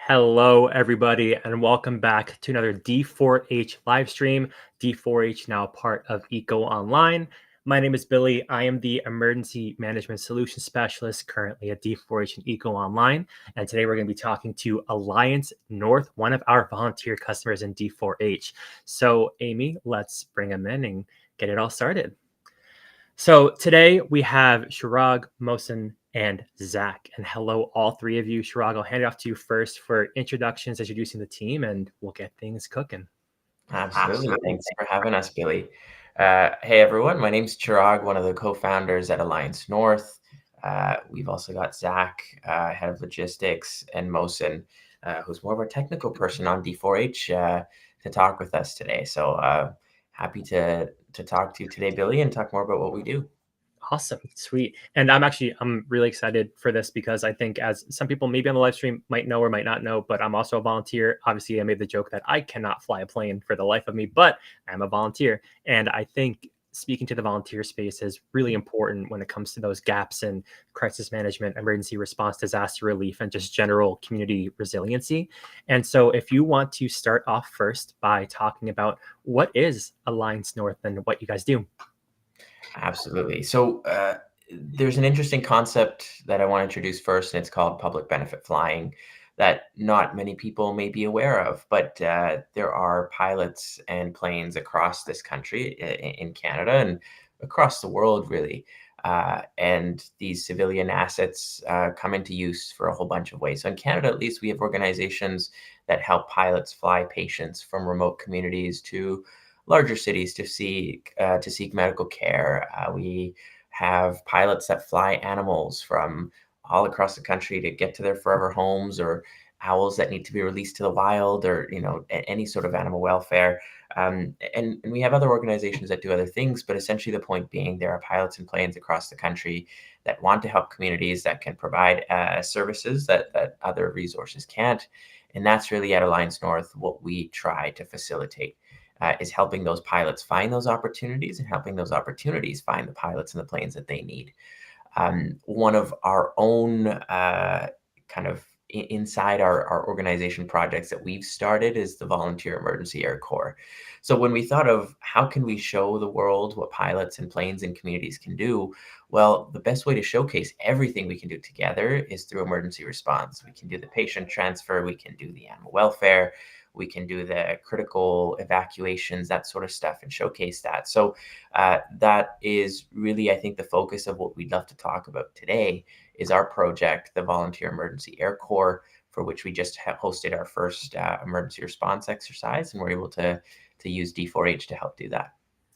Hello, everybody, and welcome back to another D4H live stream. D4H now part of Eco Online. My name is Billy. I am the Emergency Management Solutions Specialist currently at D4H and Eco Online. And today we're going to be talking to Alliance North, one of our volunteer customers in D4H. So, Amy, let's bring them in and get it all started. So today we have Chirag, Mohsen, and Zach. And hello, all three of you. Chirag, I'll hand it off to you first for introductions, introducing the team, and we'll get things cooking. Absolutely. Thanks for having us, Billy. Hey, everyone. My name's Chirag, one of the co-founders at Alliance North. We've also got Zach, head of logistics, and Mohsen, who's more of a technical person on D4H to talk with us today. So happy to talk to you today, Billy, and talk more about what we do. Awesome. Sweet. And I'm really excited for this because I think as some people maybe on the live stream might know or might not know, but I'm also a volunteer. Obviously, I made the joke that I cannot fly a plane for the life of me, but I'm a volunteer. And I think speaking to the volunteer space is really important when it comes to those gaps in crisis management, emergency response, disaster relief, and just general community resiliency. And so if you want to start off first by talking about what is Alliance North and what you guys do. Absolutely. So there's an interesting concept that I want to introduce first, and it's called public benefit flying that not many people may be aware of. But there are pilots and planes across this country, in Canada and across the world, really. And these civilian assets come into use for a whole bunch of ways. So in Canada, at least, we have organizations that help pilots fly patients from remote communities to larger cities to seek medical care. We have pilots that fly animals from all across the country to get to their forever homes, or owls that need to be released to the wild, or any sort of animal welfare. And we have other organizations that do other things, but essentially the point being there are pilots and planes across the country that want to help communities, that can provide services that other resources can't. And that's really at Alliance North what we try to facilitate. Is helping those pilots find those opportunities and helping those opportunities find the pilots and the planes that they need. One of our own kind of inside our organization projects that we've started is the Volunteer Emergency Air Corps. So when we thought of how can we show the world what pilots and planes and communities can do, well, the best way to showcase everything we can do together is through emergency response. We can do the patient transfer, we can do the animal welfare, we can do the critical evacuations, that sort of stuff, and showcase that. So that is really, I think, the focus of what we'd love to talk about today is our project, the Volunteer Emergency Air Corps, for which we just hosted our first emergency response exercise, and we're able to use D4H to help do that.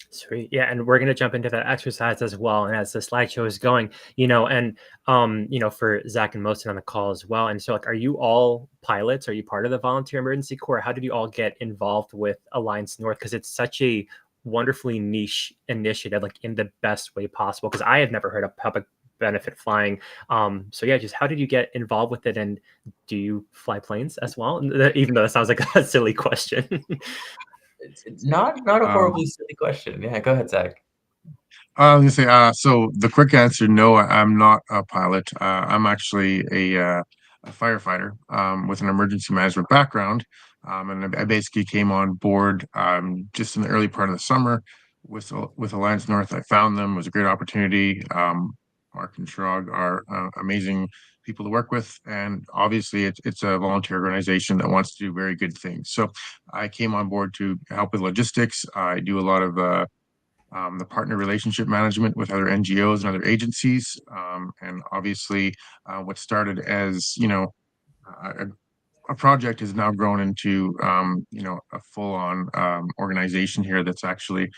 Sweet. Yeah. And we're going to jump into that exercise as well. And as the slideshow is going, for Zach and Mohsen on the call as well. And so are you all pilots? Are you part of the Volunteer Emergency Corps? How did you all get involved with Alliance North? Because it's such a wonderfully niche initiative, like in the best way possible. Because I have never heard of public benefit flying. Just how did you get involved with it? And do you fly planes as well? Even though that sounds like a silly question. It's not a horribly silly question. Yeah, go ahead, Zach. I was gonna say, so the quick answer, no, I'm not a pilot. I'm actually a firefighter with an emergency management background, and I basically came on board just in the early part of the summer with Alliance North. I found them; it was a great opportunity. Mark and Chirag are amazing people to work with, and obviously it's a volunteer organization that wants to do very good things. So I came on board to help with logistics. I do a lot of the partner relationship management with other NGOs and other agencies. And obviously, what started as, a project has now grown into, a full-on organization here that's actually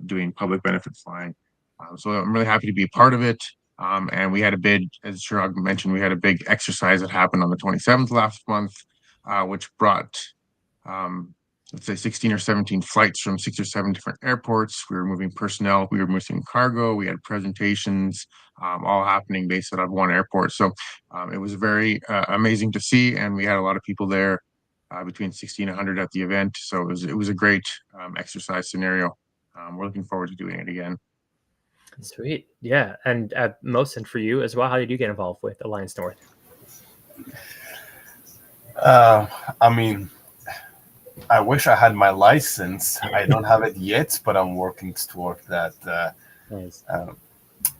doing public benefit flying. So I'm really happy to be a part of it. And we had a big, as Chirag mentioned, we had a big exercise that happened on the 27th last month, which brought let's say 16 or 17 flights from 6 or 7 different airports. We were moving personnel, we were moving cargo, we had presentations, all happening based out of one airport. So it was very amazing to see, and we had a lot of people there, between 60 and 100 at the event. So it was a great exercise scenario. We're looking forward to doing it again. Sweet. Yeah. And Mohsen, for you as well, how did you get involved with Alliance North? Uh, I mean, I wish I had my license. I don't have it yet, but I'm working toward that. Nice.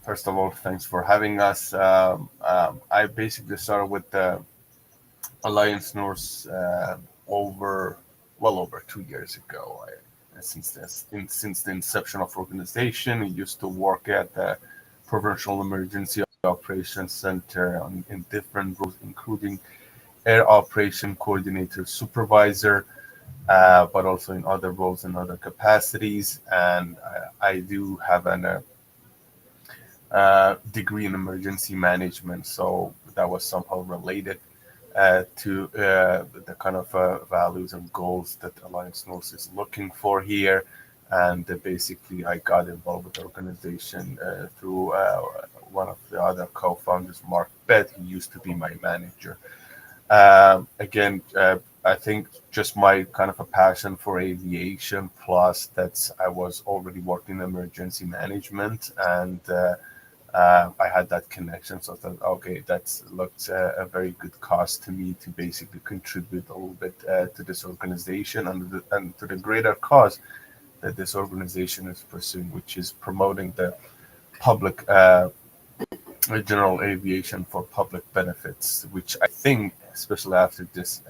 First of all, thanks for having us. I basically started with the Alliance North over 2 years ago. Since the inception of organization, I used to work at the Provincial Emergency Operations Center in different roles, including Air Operation Coordinator Supervisor, but also in other roles and other capacities. And I do have an degree in emergency management, so that was somehow related to the kind of values and goals that Alliance North is looking for here. And basically, I got involved with the organization through one of the other co-founders, Mark Bett, who used to be my manager. Again, I think just my kind of a passion for aviation, plus that's I was already working in emergency management, and I had that connection. So I thought, okay, that's looked a very good cause to me to basically contribute a little bit to this organization and to the greater cause that this organization is pursuing, which is promoting the public general aviation for public benefits, which I think, especially after this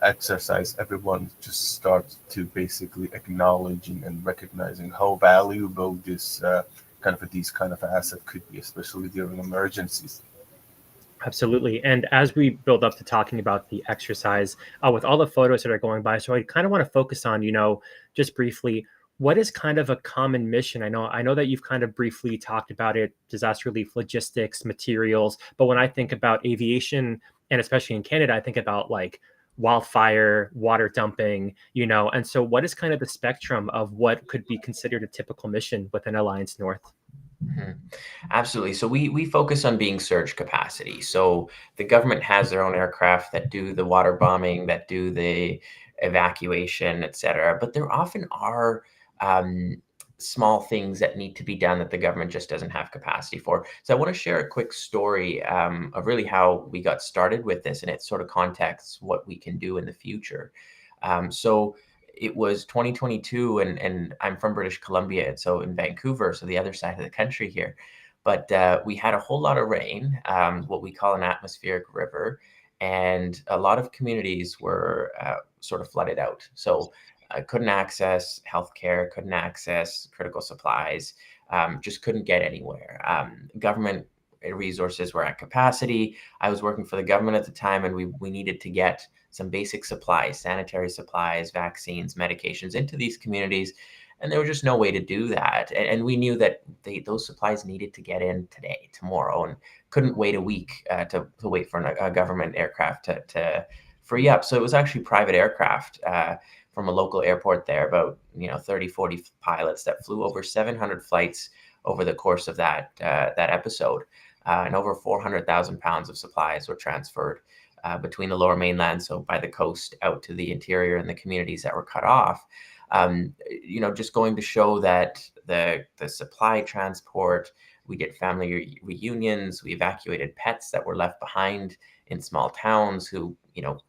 exercise, everyone just starts to basically acknowledging and recognizing how valuable this these kind of asset could be, especially during emergencies. Absolutely. And as we build up to talking about the exercise, with all the photos that are going by, so I kind of want to focus on, just briefly, what is kind of a common mission? I know that you've kind of briefly talked about it, disaster relief, logistics, materials, but when I think about aviation, and especially in Canada, I think about like wildfire, water dumping, and so what is kind of the spectrum of what could be considered a typical mission within Alliance North? Mhm. Absolutely. So we focus on being surge capacity. So the government has their own aircraft that do the water bombing, that do the evacuation, et cetera. But there often are um, small things that need to be done that the government just doesn't have capacity for. So I want to share a quick story of really how we got started with this, and it sort of contexts what we can do in the future. So it was 2022, and I'm from British Columbia, and so in Vancouver, so the other side of the country here. But we had a whole lot of rain, what we call an atmospheric river, and a lot of communities were sort of flooded out. So couldn't access healthcare, couldn't access critical supplies, just couldn't get anywhere. Government resources were at capacity. I was working for the government at the time, and we needed to get some basic supplies, sanitary supplies, vaccines, medications into these communities. And there was just no way to do that. And we knew that those supplies needed to get in today, tomorrow, and couldn't wait a week to wait for a government aircraft to free up. So it was actually private aircraft from a local airport there, about 30, 40 pilots that flew over 700 flights over the course of that episode. And over 400,000 pounds of supplies were transferred between the lower mainland, so by the coast, out to the interior and the communities that were cut off. Just going to show that the supply transport, we did family reunions, we evacuated pets that were left behind in small towns who,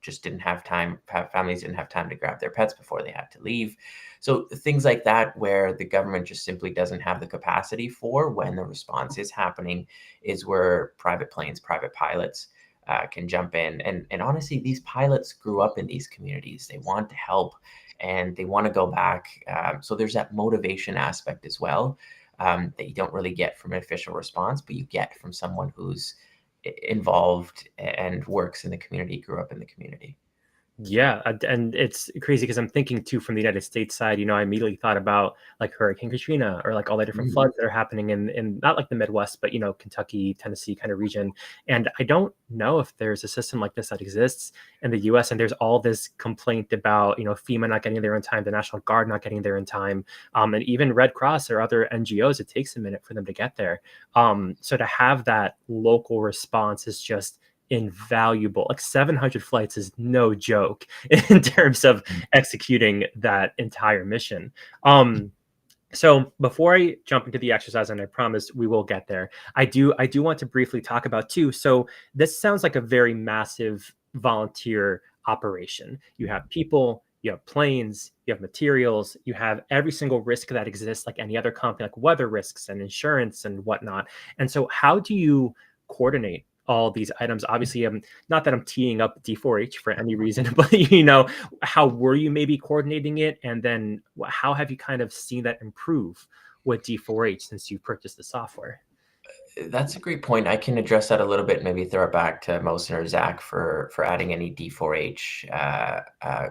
just didn't have time, families didn't have time to grab their pets before they had to leave. So things like that, where the government just simply doesn't have the capacity for when the response is happening, is where private planes, private pilots can jump in. And honestly, these pilots grew up in these communities. They want to help and they want to go back. So there's that motivation aspect as well, that you don't really get from an official response, but you get from someone who's involved and works in the community, grew up in the community. Yeah, and it's crazy because I'm thinking too from the United States side. I immediately thought about like Hurricane Katrina or like all the different floods that are happening in not like the Midwest, but Kentucky, Tennessee kind of region. And I don't know if there's a system like this that exists in the U.S. And there's all this complaint about FEMA not getting there in time, the National Guard not getting there in time, and even Red Cross or other NGOs. It takes a minute for them to get there. So to have that local response is just invaluable. Like 700 flights is no joke in terms of executing that entire mission. So before I jump into the exercise, and I promise we will get there, I do want to briefly talk about too. So this sounds like a very massive volunteer operation. You have people, you have planes, you have materials, you have every single risk that exists, like any other company, like weather risks and insurance and whatnot. And so, how do you coordinate all these items? Obviously, not that I'm teeing up D4H for any reason, but how were you maybe coordinating it, and then how have you kind of seen that improve with D4H since you purchased the software? That's a great point. I can address that a little bit, maybe throw it back to Mohsen or Zach for adding any D4H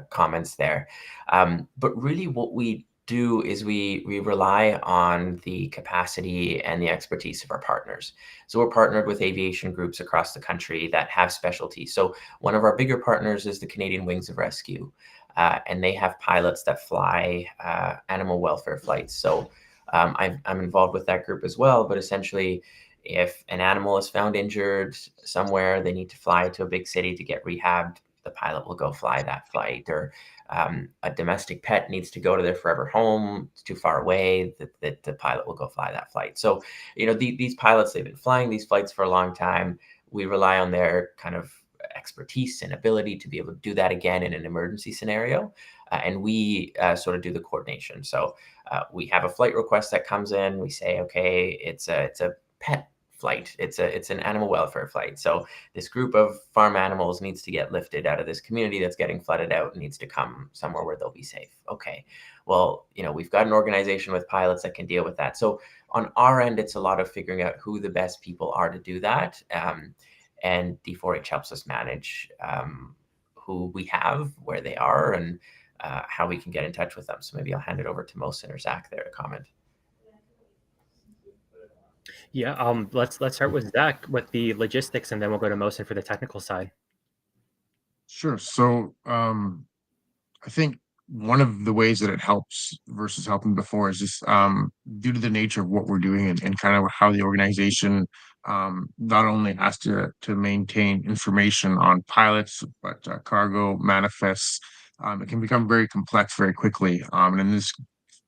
comments there. But really what we do is we rely on the capacity and the expertise of our partners. So we're partnered with aviation groups across the country that have specialties. So one of our bigger partners is the Canadian Wings of Rescue, and they have pilots that fly animal welfare flights. So I'm involved with that group as well, but essentially, if an animal is found injured somewhere, they need to fly to a big city to get rehabbed, the pilot will go fly that flight. Or a domestic pet needs to go to their forever home, it's too far away, the pilot will go fly that flight. So, these pilots, they've been flying these flights for a long time. We rely on their kind of expertise and ability to be able to do that again in an emergency scenario. And we sort of do the coordination. So we have a flight request that comes in. We say, okay, it's a pet flight. It's an animal welfare flight. So this group of farm animals needs to get lifted out of this community that's getting flooded out and needs to come somewhere where they'll be safe. Okay, well, we've got an organization with pilots that can deal with that. So on our end, it's a lot of figuring out who the best people are to do that. And D4H helps us manage who we have, where they are, and how we can get in touch with them. So maybe I'll hand it over to Mohsen or Zach there to comment. Yeah, let's start with Zach with the logistics, and then we'll go to Mohsen for the technical side. Sure. So I think one of the ways that it helps versus helping before is just due to the nature of what we're doing and kind of how the organization not only has to maintain information on pilots, but cargo manifests. It can become very complex very quickly. And in this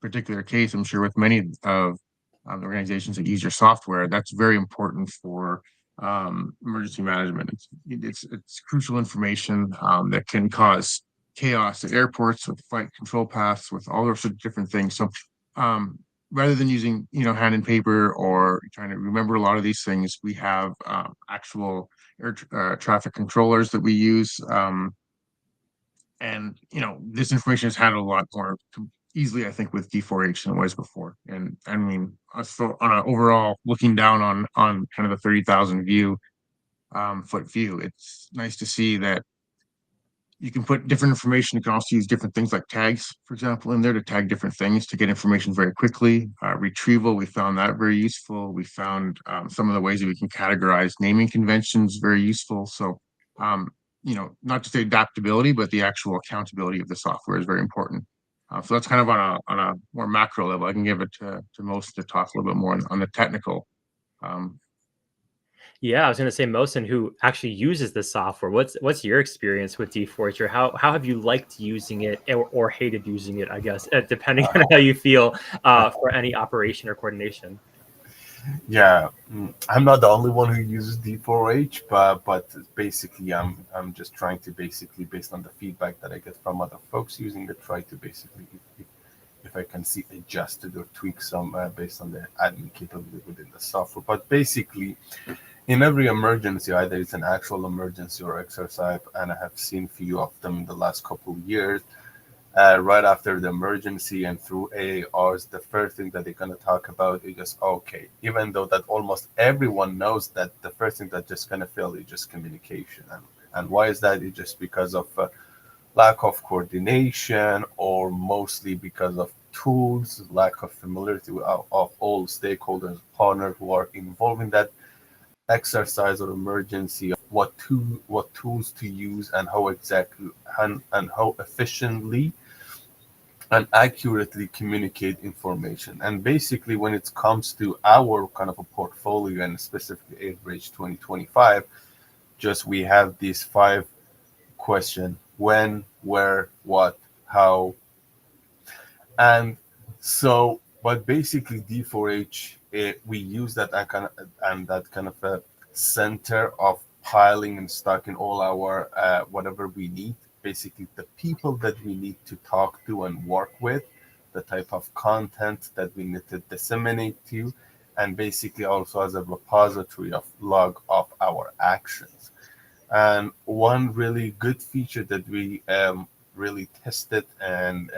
particular case, I'm sure with many of the organizations that use your software, that's very important for emergency management. It's crucial information that can cause chaos at airports with flight control paths, with all sorts of different things. So rather than using hand and paper or trying to remember a lot of these things, we have actual air traffic controllers that we use, and this information is handled a lot more easily, I think, with D4H than it was before. And I mean, so on an overall looking down on kind of the 30,000 foot view, it's nice to see that you can put different information. You can also use different things like tags, for example, in there to tag different things to get information very quickly. Retrieval, we found that very useful. We found some of the ways that we can categorize naming conventions very useful. So, not just the adaptability, but the actual accountability of the software is very important. So that's kind of on a more macro level. I can give it to most to talk a little bit more on the technical. Yeah, I was going to say, Mohsen, who actually uses the software, what's your experience with D4H, or how have you liked using it or hated using it, I guess, depending on how you feel for any operation or coordination? Yeah, I'm not the only one who uses D4H, but basically I'm just trying to basically, based on the feedback that I get from other folks using it, try to basically, if I can see, adjust it or tweak some based on the admin capability within the software. But basically, in every emergency, either it's an actual emergency or exercise, and I have seen few of them in the last couple of years, right after the emergency and through AARs, the first thing that they're going to talk about is just, okay, even though that almost everyone knows that the first thing that's just going to fail is just communication. And why is that? It's just because of lack of coordination, or mostly because of tools, lack of familiarity of all stakeholders, partners who are involved in that exercise or emergency, of what tools to use and how exactly and how efficiently and accurately communicate information. And basically, when it comes to our kind of a portfolio, and specifically Average 2025, just we have these 5 questions: when, where, what, how. And so, but basically D4H, we use that and that kind of a center of piling and stocking all our whatever we need, basically the people that we need to talk to and work with, the type of content that we need to disseminate to, and basically also as a repository of log of our actions. And one really good feature that we really tested, and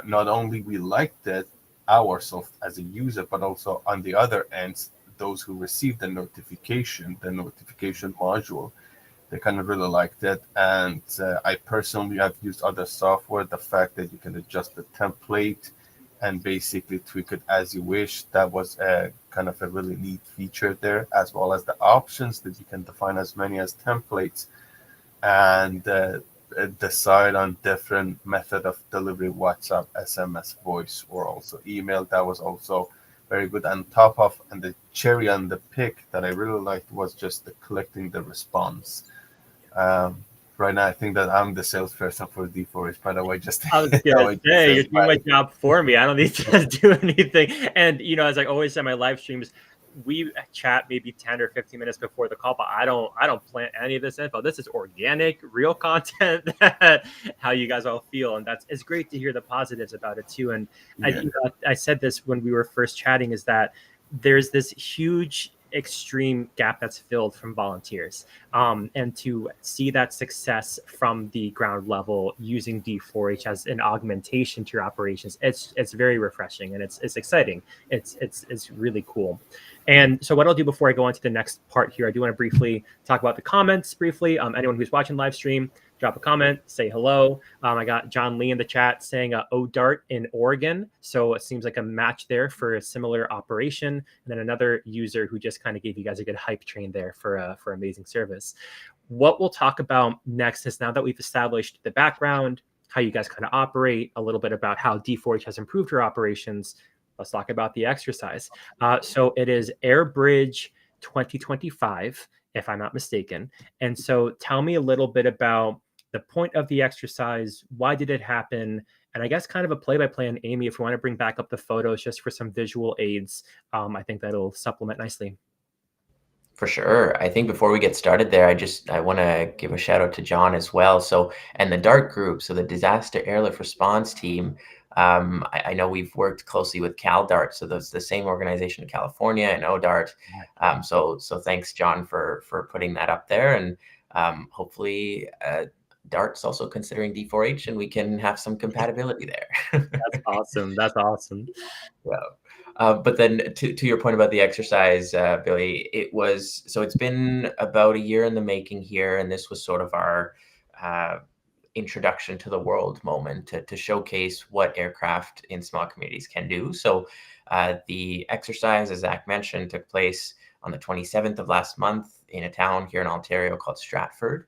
not only we liked it ourselves as a user, but also on the other ends, those who received the notification module, they kind of really liked it. And I personally have used other software. The fact that you can adjust the template and basically tweak it as you wish, that was a kind of a really neat feature there, as well as the options that you can define as many as templates, and decide on different method of delivery: WhatsApp, SMS, voice, or also email. That was also very good. On top of, and the cherry on the pick that I really liked was just the collecting the response. um, right now I think that I'm the salesperson for D4H, by the way. Just I was I gonna would say you're just doing my job for me. I don't need to do anything. And as I always say in my live streams, we chat maybe 10 or 15 minutes before the call, but I don't plant any of this info. This is organic, real content that how you guys all feel. And it's great to hear the positives about it too. And yeah. I said this when we were first chatting, is that there's this huge extreme gap that's filled from volunteers, and to see that success from the ground level using D4H as an augmentation to your operations, it's very refreshing, and it's exciting. It's really cool. And so what I'll do before I go on to the next part here, I do want to briefly talk about the comments briefly. Anyone who's watching live stream, drop a comment, say hello. I got John Lee in the chat saying O'Dart in Oregon. So it seems like a match there for a similar operation. And then another user who just kind of gave you guys a good hype train there for amazing service. What we'll talk about next is, now that we've established the background, how you guys kind of operate, a little bit about how D4H has improved your operations, let's talk about the exercise. So it is Airbridge 2025, if I'm not mistaken. And so tell me a little bit about the point of the exercise. Why did it happen? And I guess kind of a play-by-play on Amy, if you want to bring back up the photos just for some visual aids, I think that'll supplement nicely. For sure. I think before we get started there, I want to give a shout out to John as well. So, and the DART group, so the Disaster Airlift Response Team. I know we've worked closely with CalDART, so that's the same organization in California, and ODART. So thanks, John, for putting that up there, and hopefully DART's also considering D4H, and we can have some compatibility there. That's awesome. That's awesome. Yeah. But then to your point about the exercise, Billy, it's been about a year in the making here, and this was sort of our introduction to the world moment to showcase what aircraft in small communities can do. So the exercise, as Zach mentioned, took place on the 27th of last month in a town here in Ontario called Stratford.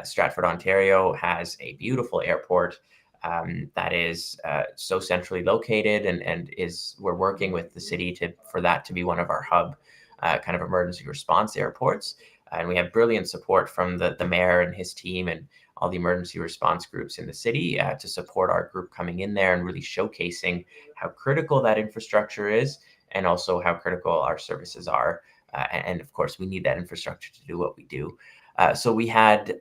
Stratford, Ontario has a beautiful airport that is so centrally located, and we're working with the city for that to be one of our hub kind of emergency response airports. And we have brilliant support from the mayor and his team and all the emergency response groups in the city to support our group coming in there and really showcasing how critical that infrastructure is, and also how critical our services are. And of course, we need that infrastructure to do what we do. So we had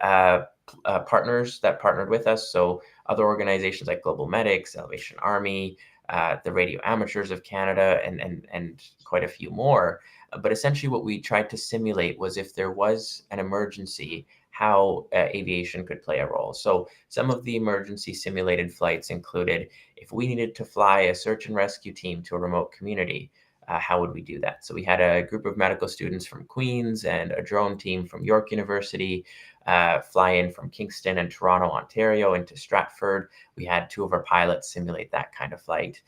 partners that partnered with us. So other organizations like Global Medics, Salvation Army, the Radio Amateurs of Canada, and quite a few more. But essentially what we tried to simulate was, if there was an emergency, how aviation could play a role. So some of the emergency simulated flights included, if we needed to fly a search and rescue team to a remote community, how would we do that? So we had a group of medical students from Queens and a drone team from York University fly in from Kingston and Toronto, Ontario into Stratford. We had two of our pilots simulate that kind of flight.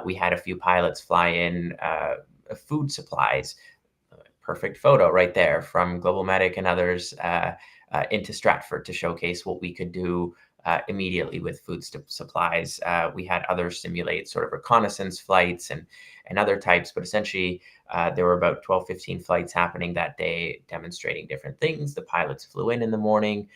We had a few pilots fly in food supplies. Perfect photo right there from Global Medic and others into Stratford to showcase what we could do immediately with food supplies. We had others simulate sort of reconnaissance flights and other types, but essentially there were about 12, 15 flights happening that day demonstrating different things. The pilots flew in the morning.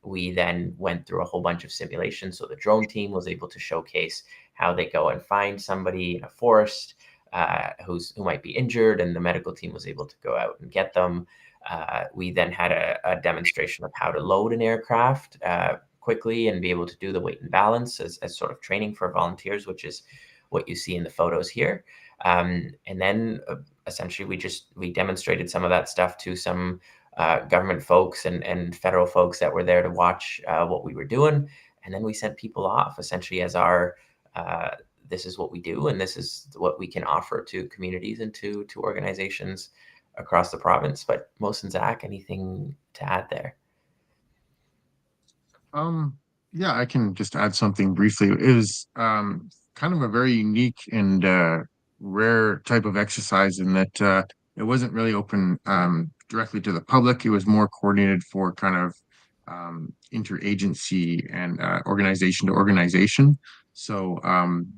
We then went through a whole bunch of simulations. So the drone team was able to showcase how they go and find somebody in a forest who might be injured, and the medical team was able to go out and get them. We then had a demonstration of how to load an aircraft quickly and be able to do the weight and balance as sort of training for volunteers, which is what you see in the photos here. And then essentially we demonstrated some of that stuff to some government folks and federal folks that were there to watch what we were doing. And then we sent people off essentially as our, this is what we do, and this is what we can offer to communities and to organizations across the province. But Mohsen, Zach, anything to add there? Yeah, I can just add something briefly. It was kind of a very unique and rare type of exercise in that it wasn't really open directly to the public. It was more coordinated for kind of interagency and organization to organization. So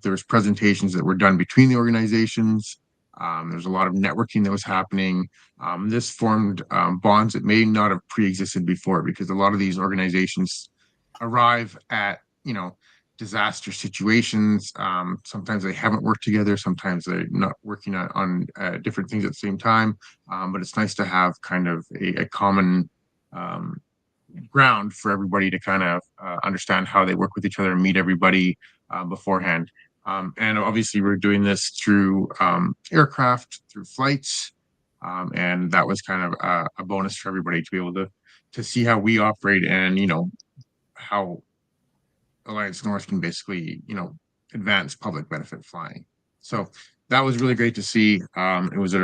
there was presentations that were done between the organizations. There's a lot of networking that was happening. This formed bonds that may not have pre-existed before, because a lot of these organizations arrive at, disaster situations. Sometimes they haven't worked together. Sometimes they're not working on different things at the same time. But it's nice to have kind of a common ground for everybody to kind of understand how they work with each other and meet everybody beforehand. And obviously we're doing this through aircraft, through flights. And that was kind of a bonus for everybody to be able to see how we operate and, how Alliance North can basically, advance public benefit flying. So that was really great to see. It was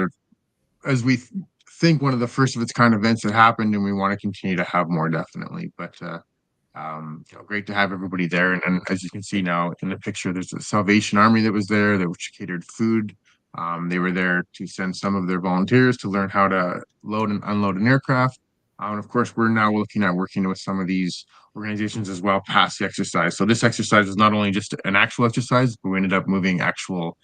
as we think, one of the first of its kind events that happened, and we want to continue to have more, definitely. But great to have everybody there. And as you can see now in the picture, there's a Salvation Army that was there, that which catered food. They were there to send some of their volunteers to learn how to load and unload an aircraft. And of course, we're now looking at working with some of these organizations as well past the exercise. So this exercise was not only just an actual exercise, but we ended up moving actual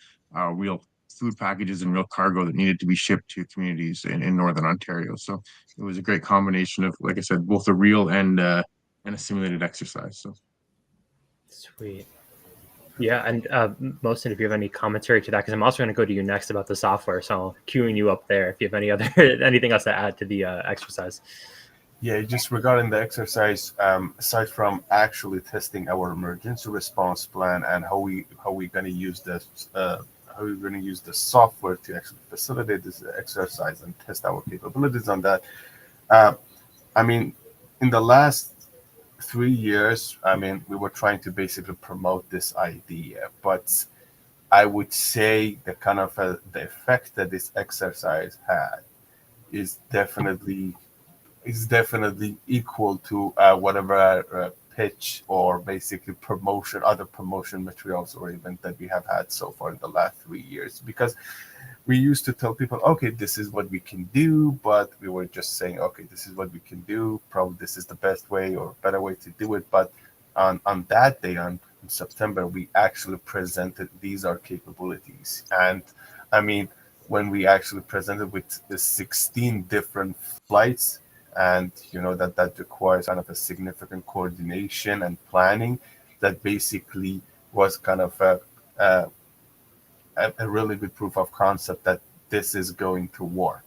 real food packages and real cargo that needed to be shipped to communities in Northern Ontario. So it was a great combination of, like I said, both a real and a simulated exercise. So sweet. Yeah, and Mohsen, if you have any commentary to that, because I'm also going to go to you next about the software, so I'll queuing you up there if you have anything else to add to the exercise. Yeah, just regarding the exercise, aside from actually testing our emergency response plan and how we're going to use this, how we're going to use the software to actually facilitate this exercise and test our capabilities on that. I mean, in the last 3 years, we were trying to basically promote this idea, but I would say the kind of the effect that this exercise had is definitely equal to whatever pitch or basically other promotion materials or event that we have had so far in the last 3 years. Because we used to tell people, okay, this is what we can do, but we were just saying, okay, this is what we can do. Probably this is the best way or better way to do it. But on that day, in September, we actually presented these are capabilities. And when we actually presented with the 16 different flights, and that requires kind of a significant coordination and planning, that basically was kind of a really good proof of concept that this is going to work.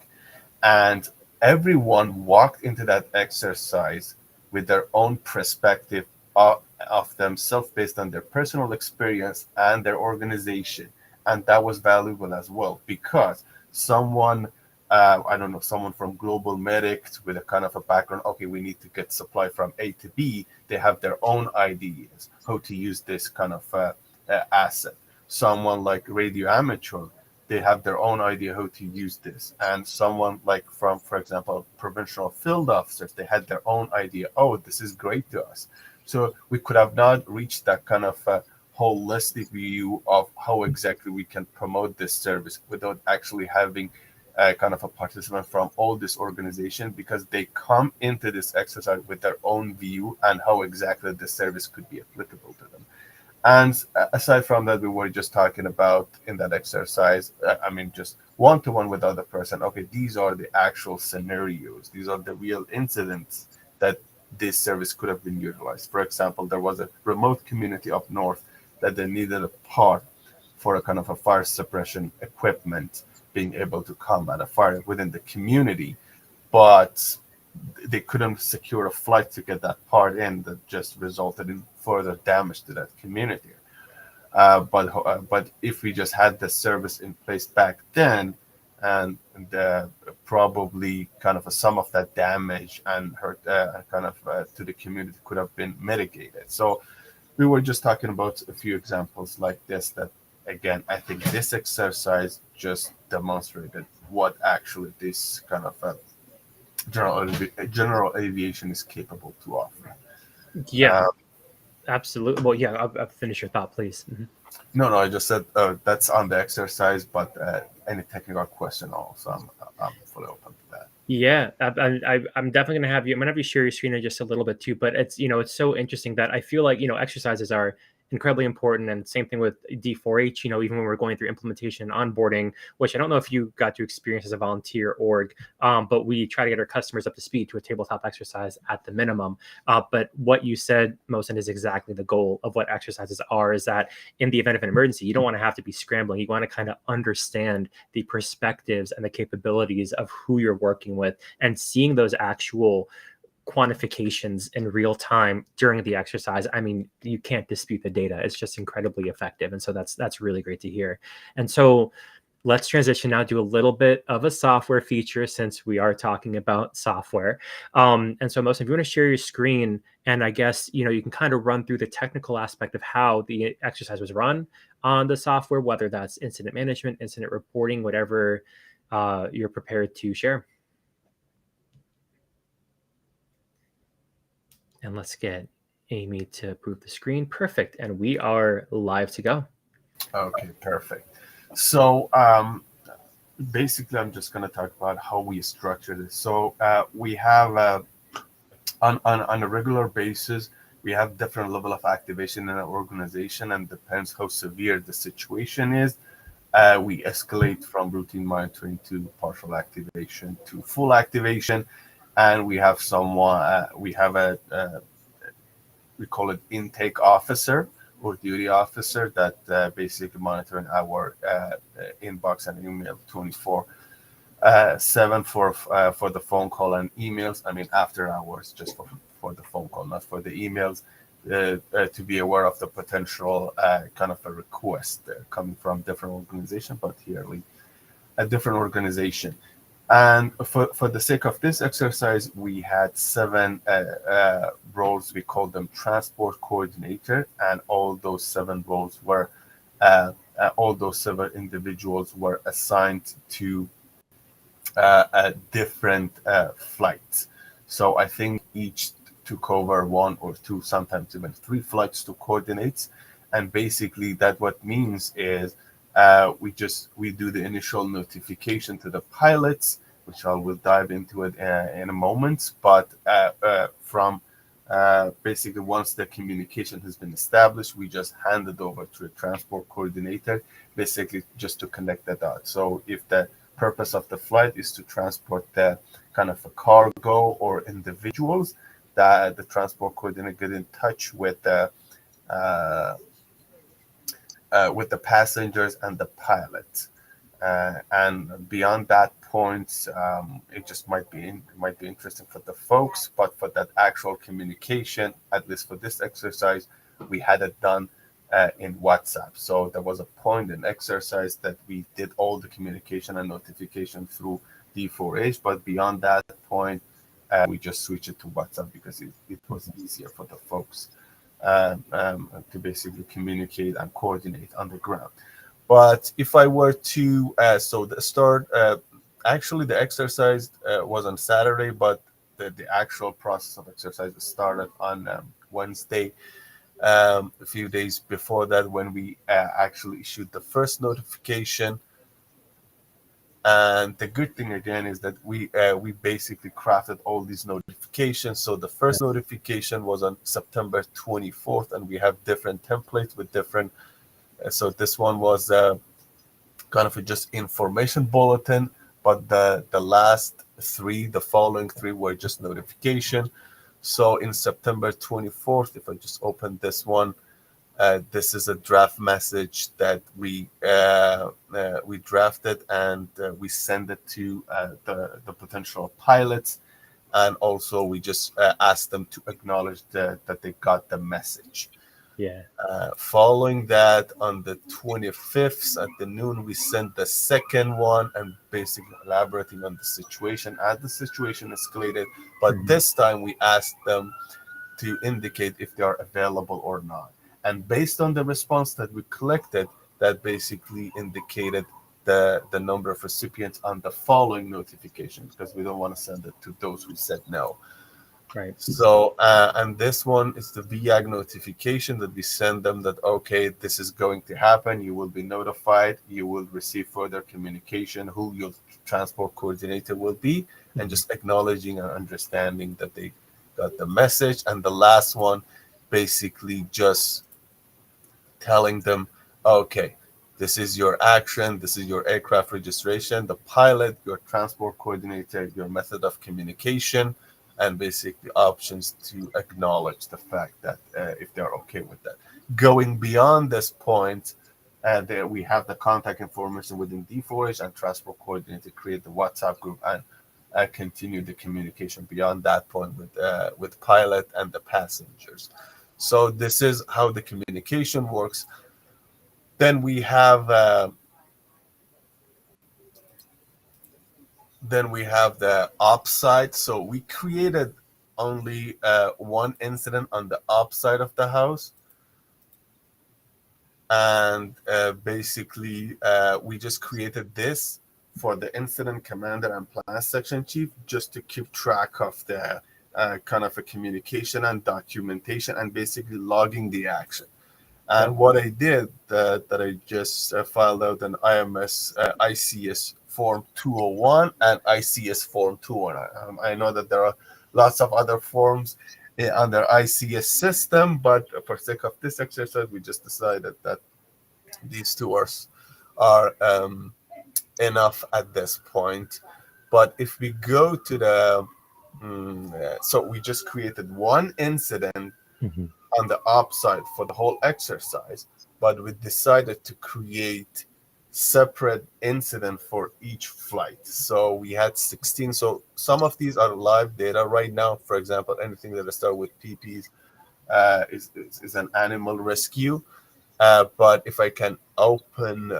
And everyone walked into that exercise with their own perspective of themselves based on their personal experience and their organization. And that was valuable as well, because someone from Global Medics with a kind of a background, okay, we need to get supply from A to B. They have their own ideas how to use this kind of asset. Someone like Radio Amateur, they have their own idea how to use this. And someone like from, for example, provincial field officers, they had their own idea. Oh, this is great to us. So we could have not reached that kind of holistic view of how exactly we can promote this service without actually having kind of a participant from all this organization, because they come into this exercise with their own view and how exactly the service could be applicable to them. And aside from that, we were just talking about in that exercise, just one-to-one with the other person. Okay, these are the actual scenarios. These are the real incidents that this service could have been utilized. For example, there was a remote community up north that they needed a part for a kind of a fire suppression equipment being able to combat a fire within the community. but they couldn't secure a flight to get that part in. That just resulted in further damage to that community. But if we just had the service in place back then, and probably kind of some of that damage and hurt to the community could have been mitigated. So we were just talking about a few examples like this that, again, I think this exercise just demonstrated what actually this kind of general aviation is capable to offer. Yeah, absolutely. Well, yeah, I'll finish your thought, please. Mm-hmm. No, I just said that's on the exercise, but any technical question also, I'm fully open to that. Yeah, I'm definitely gonna have you. I'm gonna have you share your screen in just a little bit too. But it's it's so interesting that I feel like exercises are incredibly important, and same thing with D4H. Even when we're going through implementation and onboarding, which I don't know if you got to experience as a volunteer org, but we try to get our customers up to speed to a tabletop exercise at the minimum. But what you said, Mohsen, is exactly the goal of what exercises are. Is that in the event of an emergency, you don't want to have to be scrambling. You want to kind of understand the perspectives and the capabilities of who you're working with, and seeing those actual quantifications in real time during the exercise. I mean, you can't dispute the data. It's just incredibly effective. And so that's really great to hear. And so let's transition now to a little bit of a software feature, since we are talking about software. And so, Mohsen, if you want to share your screen, and I guess you can kind of run through the technical aspect of how the exercise was run on the software, whether that's incident management, incident reporting, whatever you're prepared to share. And let's get Amy to approve the screen. Perfect. And we are live to go. Okay, perfect. So basically, I'm just going to talk about how we structure this. So we have on a regular basis, we have different level of activation in our organization, and depends how severe the situation is. We escalate from routine monitoring to partial activation to full activation. And we have we call it intake officer or duty officer that basically monitoring our inbox and email 24/7 for the phone call and emails. I mean, after hours, just for the phone call, not for the emails, to be aware of the potential kind of a request coming from different organization, but here a different organization. And for the sake of this exercise, we had 7 roles. We called them transport coordinator, and all those 7 roles were, all those 7 individuals were assigned to different flights. So I think each took over 1 or 2, sometimes even 3 flights to coordinate. And basically, that what means is we do the initial notification to the pilots, which I will dive into it in a moment. But from basically, once the communication has been established, we just hand it over to a transport coordinator, basically just to connect the dots. So if the purpose of the flight is to transport the kind of a cargo or individuals, that the transport coordinator get in touch with the passengers and the pilot, and beyond that point, it just might be interesting for the folks. But for that actual communication, at least for this exercise, we had it done in WhatsApp. So there was a point in exercise that we did all the communication and notification through D4H, but beyond that point, we just switched it to WhatsApp because it was easier for the folks to basically communicate and coordinate on the ground. But if I were to, so the start, actually the exercise was on Saturday, but the actual process of exercise started on Wednesday, a few days before that, when we actually issued the first notification. And the good thing again is that we basically crafted all these notifications. So the first notification was on September 24th, and we have different templates with different. So this one was kind of just information bulletin, but the last 3, the following 3 were just notification. So in September 24th, if I just open this one, this is a draft message that we draft it, and we send it to the potential pilots, and also we just ask them to acknowledge that they got the message. Yeah. Following that, on the 25th at the noon, we sent the second one and basically elaborating on the situation as the situation escalated. But this time we asked them to indicate if they are available or not. And based on the response that we collected, that basically indicated the number of recipients on the following notification, because we don't want to send it to those who said no. Right. So, and this one is the VIAG notification that we send them that, okay, this is going to happen. You will be notified. You will receive further communication, who your transport coordinator will be, and just acknowledging and understanding that they got the message. And the last one, basically just telling them, okay, this is your action, this is your aircraft registration, the pilot, your transport coordinator, your method of communication, and basically options to acknowledge the fact that if they're okay with that. Going beyond this point, there we have the contact information within D4H, and transport coordinator create the WhatsApp group and continue the communication beyond that point with pilot and the passengers. So this is how the communication works. Then we have the ops side. So we created only one incident on the ops side of the house, and basically we just created this for the incident commander and plan section chief, just to keep track of the kind of a communication and documentation and basically logging the action. And what I did, that I just filed out an ICS form 201 and ICS form 201. I know that there are lots of other forms under ICS system, but for sake of this exercise, we just decided that these two are enough at this point. But if we go to the so we just created one incident on the ops side for the whole exercise, but we decided to create separate incident for each flight. So we had 16. So some of these are live data right now. For example, anything that starts with PPs is an animal rescue. But if I can open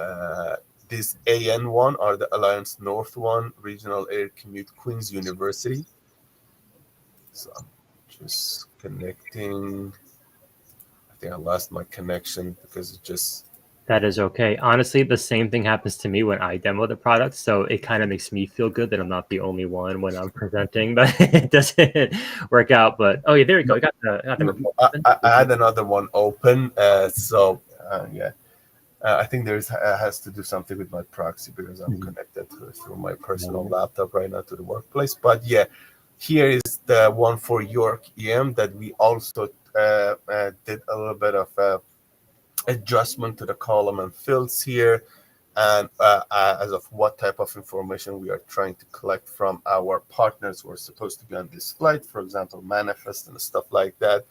this AN one, or the Alliance North one, Regional Air Commute, Queen's University. So I'm just connecting. I think I lost my connection because it just... That is okay. Honestly, the same thing happens to me when I demo the product, so it kind of makes me feel good that I'm not the only one when I'm presenting, but it doesn't work out. But oh yeah, there you go. I got the report. I had another one open, yeah. I think has to do something with my proxy, because I'm connected through my personal laptop right now to the workplace. But yeah, here is the one for York EM that we also did a little bit of adjustment to the column and fields here, and as of what type of information we are trying to collect from our partners who are supposed to be on this flight, for example, manifest and stuff like that.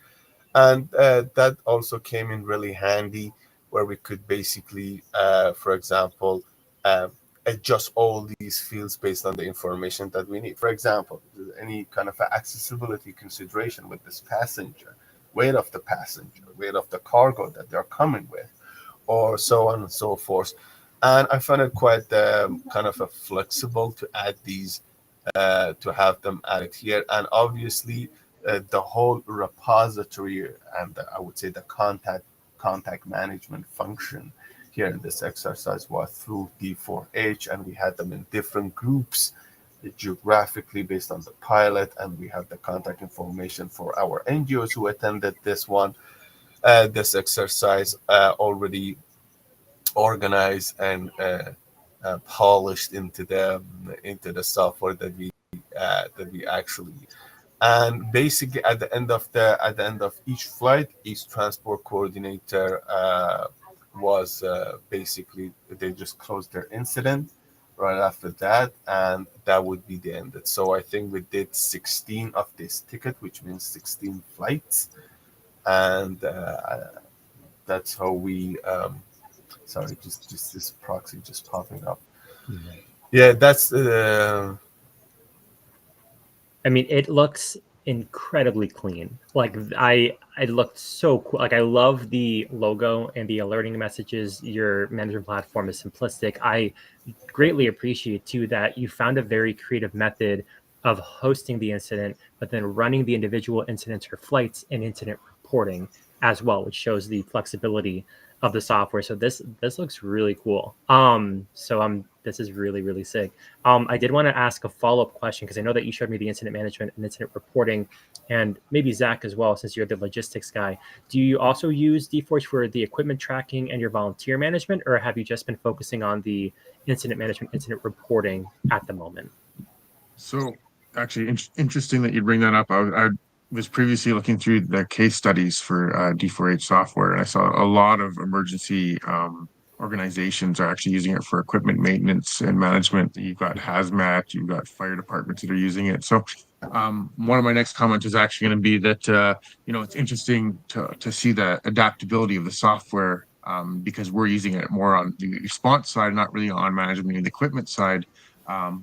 And that also came in really handy, where we could basically, for example, adjust all these fields based on the information that we need. For example, any kind of accessibility consideration with this passenger, weight of the passenger, weight of the cargo that they're coming with, or so on and so forth. And I found it quite kind of flexible to add these, to have them added here. And obviously, the whole repository and I would say the contact management function here in this exercise was through D4H, and we had them in different groups geographically based on the pilot, and we have the contact information for our NGOs who attended this one, this exercise, already organized and polished into the software that we actually. And basically, at the end of each flight, each transport coordinator was basically, they just closed their incident right after that, and that would be the end. So I think we did 16 of this ticket, which means 16 flights, and that's how we Sorry, just this proxy just popping up. Yeah, that's I mean, it looks incredibly clean. Like it looked so cool. Like I love the logo and the alerting messages. Your management platform is simplistic. I greatly appreciate too that you found a very creative method of hosting the incident, but then running the individual incidents or flights and incident reporting as well, which shows the flexibility of the software. So this looks really cool. This is really sick. I did want to ask a follow-up question because I know that you showed me the incident management and incident reporting, and maybe Zach as well, since you're the logistics guy. Do you also use DForge for the equipment tracking and your volunteer management, or have you just been focusing on the incident management, incident reporting at the moment? So actually, interesting that you bring that up. I was previously looking through the case studies for D4H software, and I saw a lot of emergency organizations are actually using it for equipment maintenance and management. You've got hazmat, you've got fire departments that are using it. So one of my next comments is actually going to be that it's interesting to see the adaptability of the software because we're using it more on the response side, not really on management and the equipment side.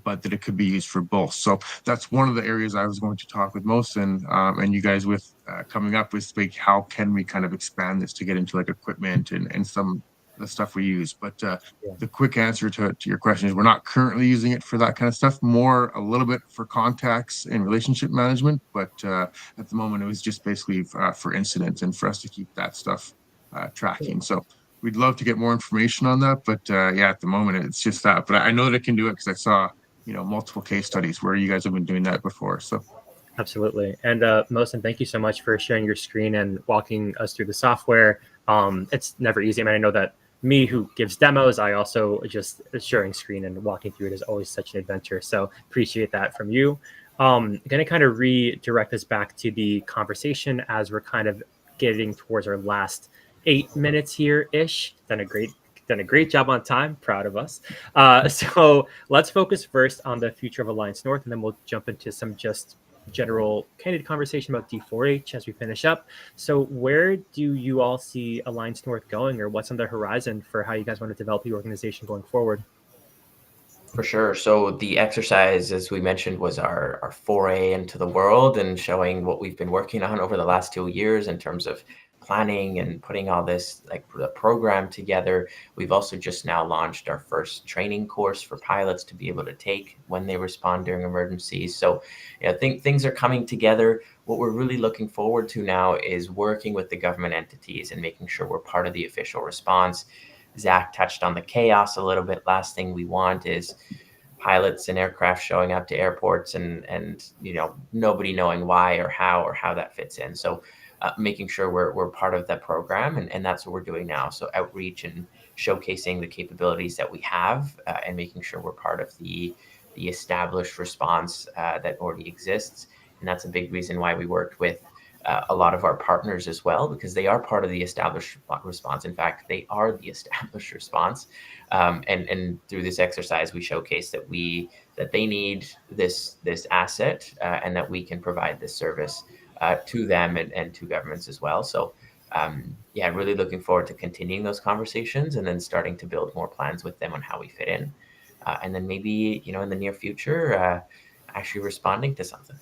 But that it could be used for both. So that's one of the areas I was going to talk with Mohsen and you guys with coming up with like how can we kind of expand this to get into like equipment and some of the stuff we use. But the quick answer to your question is we're not currently using it for that kind of stuff, more a little bit for contacts and relationship management. But at the moment, it was just basically for incidents and for us to keep that stuff tracking. So we'd love to get more information on that, but yeah, at the moment it's just that. But I know that it can do it because I saw multiple case studies where you guys have been doing that before. So absolutely. And Mohsen, thank you so much for sharing your screen and walking us through the software. It's never easy. I mean, I know that me who gives demos, I also just sharing screen and walking through it is always such an adventure. So appreciate that from you. I'm going to kind of redirect this back to the conversation as we're kind of getting towards our last 8 minutes here ish. Done a great job on time. Proud of us. So let's focus first on the future of Alliance North, and then we'll jump into some just general candid conversation about D4H as we finish up. So where do you all see Alliance North going, or what's on the horizon for how you guys want to develop the organization going forward? For sure. So the exercise, as we mentioned, was our foray into the world and showing what we've been working on over the last 2 years in terms of planning and putting all this like the program together. We've also just now launched our first training course for pilots to be able to take when they respond during emergencies. So I think things are coming together. What we're really looking forward to now is working with the government entities and making sure we're part of the official response. Zach touched on the chaos a little bit. Last thing we want is pilots and aircraft showing up to airports and nobody knowing why or how that fits in. So making sure we're part of that program, and that's what we're doing now. So outreach and showcasing the capabilities that we have and making sure we're part of the established response that already exists. And that's a big reason why we worked with a lot of our partners as well, because they are part of the established response. In fact, they are the established response. And through this exercise, we showcase that they need this asset and that we can provide this service to them and to governments as well. So really looking forward to continuing those conversations and then starting to build more plans with them on how we fit in. And then maybe, in the near future, actually responding to something.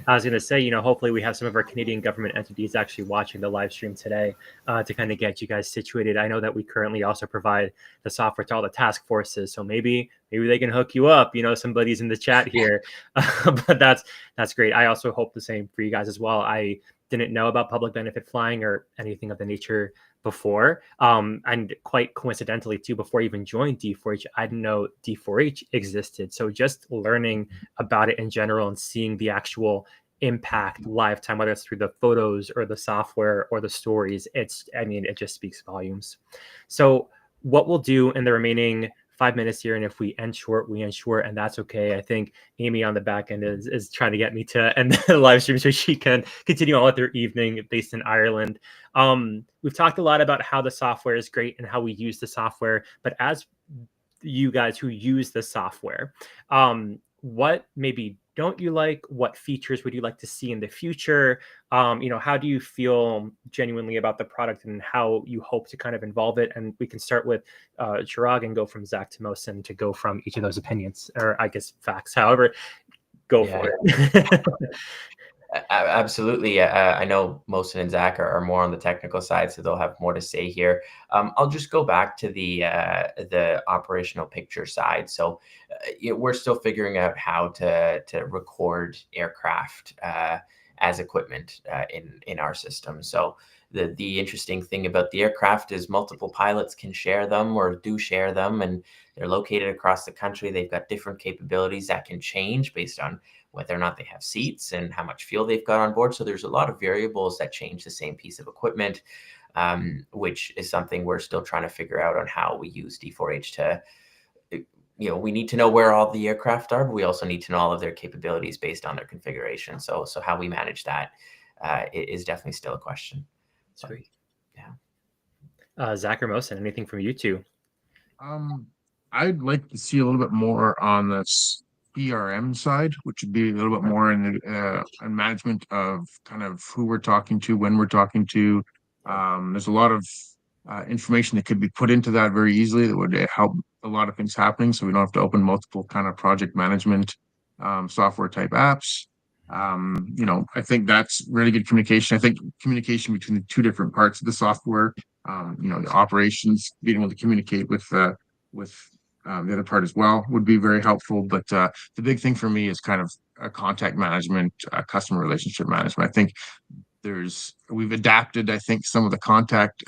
I was going to say, hopefully we have some of our Canadian government entities actually watching the live stream today to kind of get you guys situated. I know that we currently also provide the software to all the task forces, so maybe they can hook you up. Somebody's in the chat here, but that's great. I also hope the same for you guys as well. I didn't know about public benefit flying or anything of the nature before. And quite coincidentally too, before I even joined D4H, I didn't know D4H existed. So just learning about it in general and seeing the actual impact lifetime, whether it's through the photos or the software or the stories, it just speaks volumes. So what we'll do in the remaining 5 minutes here, and if we end short, and that's okay. I think Amy on the back end is trying to get me to end the live stream so she can continue on with her evening based in Ireland. We've talked a lot about how the software is great and how we use the software, but as you guys who use the software, what maybe don't you like? What features would you like to see in the future? How do you feel genuinely about the product and how you hope to kind of involve it? And we can start with Chirag and go from Zach to Mohsen to go from each of those opinions, or I guess facts. However, go for it. Absolutely. I know Mohsen and Zach are more on the technical side, so they'll have more to say here. I'll just go back to the operational picture side. So we're still figuring out how to record aircraft as equipment in our system. So the interesting thing about the aircraft is multiple pilots can share them or do share them, and they're located across the country. They've got different capabilities that can change based on whether or not they have seats and how much fuel they've got on board. So there's a lot of variables that change the same piece of equipment, which is something we're still trying to figure out on how we use D4H to, we need to know where all the aircraft are, but we also need to know all of their capabilities based on their configuration. So how we manage that is definitely still a question. Sweet. Yeah. Zach or Mohsen, anything from you two? I'd like to see a little bit more on this PRM side, which would be a little bit more in the management of kind of who we're talking to, when we're talking to. There's a lot of information that could be put into that very easily that would help a lot of things happening, so we don't have to open multiple kind of project management software type apps. I think that's really good communication. I think communication between the two different parts of the software, the operations, being able to communicate with the other part as well would be very helpful. But the big thing for me is kind of contact management, customer relationship management. I think we've adapted, I think, some of the contact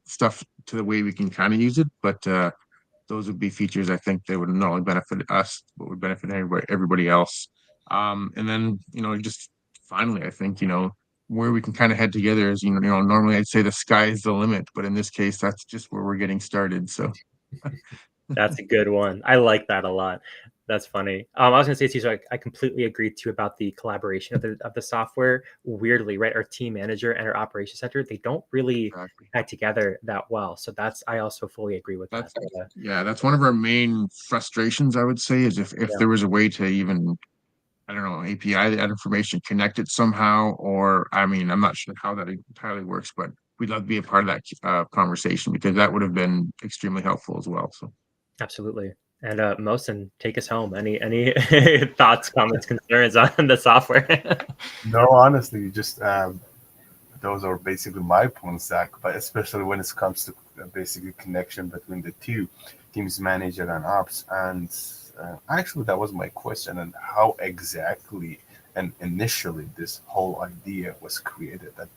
stuff to the way we can kind of use it, but those would be features I think that would not only benefit us, but would benefit everybody else. And then, just finally, I think, where we can kind of head together is, normally I'd say the sky is the limit, but in this case, that's just where we're getting started. So That's a good one. I like that a lot. That's funny. I was going to say, Cesar, I completely agree too about the collaboration of the software. Weirdly, right? Our team manager and our operations center, they don't really act together that well. So I also fully agree with that. Yeah, that's one of our main frustrations, I would say, is if there was a way to even, I don't know, API that information, connect it somehow, or I'm not sure how that entirely works, but we'd love to be a part of that conversation, because that would have been extremely helpful as well. So absolutely. And Mohsen, take us home. Any thoughts, comments, concerns on the software? No, honestly, just those are basically my points, Zach. But especially when it comes to basically connection between the two, teams manager and ops. And actually, that was my question, and how exactly and initially this whole idea was created, that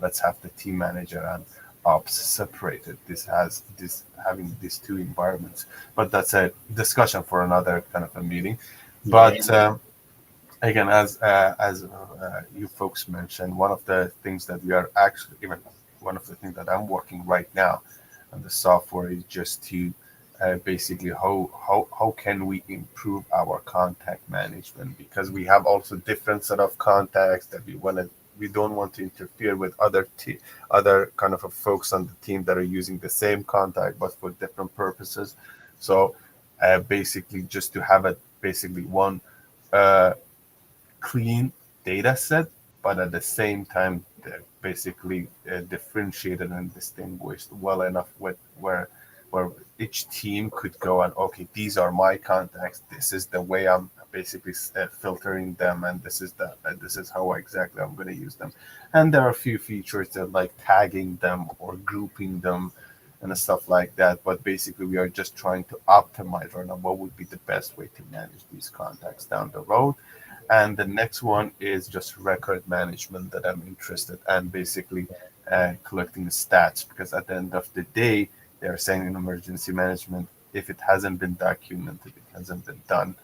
let's have the team manager and ops separated. Having these two environments, but that's a discussion for another kind of a meeting. But again, as you folks mentioned, one of the things that we are actually, even one of the things that I'm working right now on the software is just to basically how can we improve our contact management, because we have also different set of contacts that we don't want to interfere with other kind of folks on the team that are using the same contact but for different purposes. So basically just to have basically one clean data set, but at the same time basically differentiated and distinguished well enough with where each team could go and, okay, these are my contacts, this is the way I'm basically filtering them, and this is how exactly I'm going to use them. And there are a few features that like tagging them or grouping them and stuff like that, but basically we are just trying to optimize right now what would be the best way to manage these contacts down the road. And the next one is just record management that I'm interested in, and basically collecting the stats, because at the end of the day, they're saying in emergency management, if it hasn't been documented, it hasn't been done.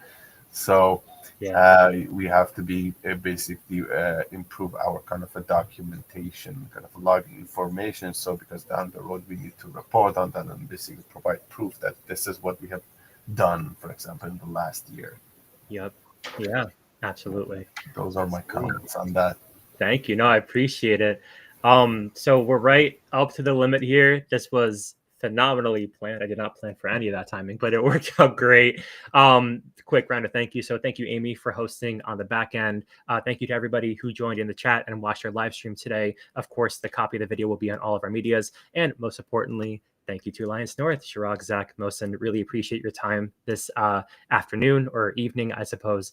So we have to be basically improve our kind of a documentation, kind of logging information. So because down the road we need to report on that and basically provide proof that this is what we have done, for example, in the last year. Yep. Yeah, absolutely. Those are my comments on that. Thank you. No, I appreciate it. So we're right up to the limit here. This was phenomenally planned. I did not plan for any of that timing, but it worked out great. Quick round of thank you. So thank you, Amy, for hosting on the back end. Thank you to everybody who joined in the chat and watched our live stream today. Of course, the copy of the video will be on all of our medias. And most importantly, thank you to Alliance North, Chirag, Zach, Mohsen. Really appreciate your time this afternoon or evening, I suppose.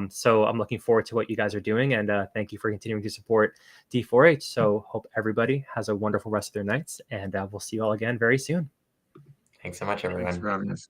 So I'm looking forward to what you guys are doing, and thank you for continuing to support D4H. So hope everybody has a wonderful rest of their nights, and we'll see you all again very soon. Thanks so much, everyone. Thanks for having us.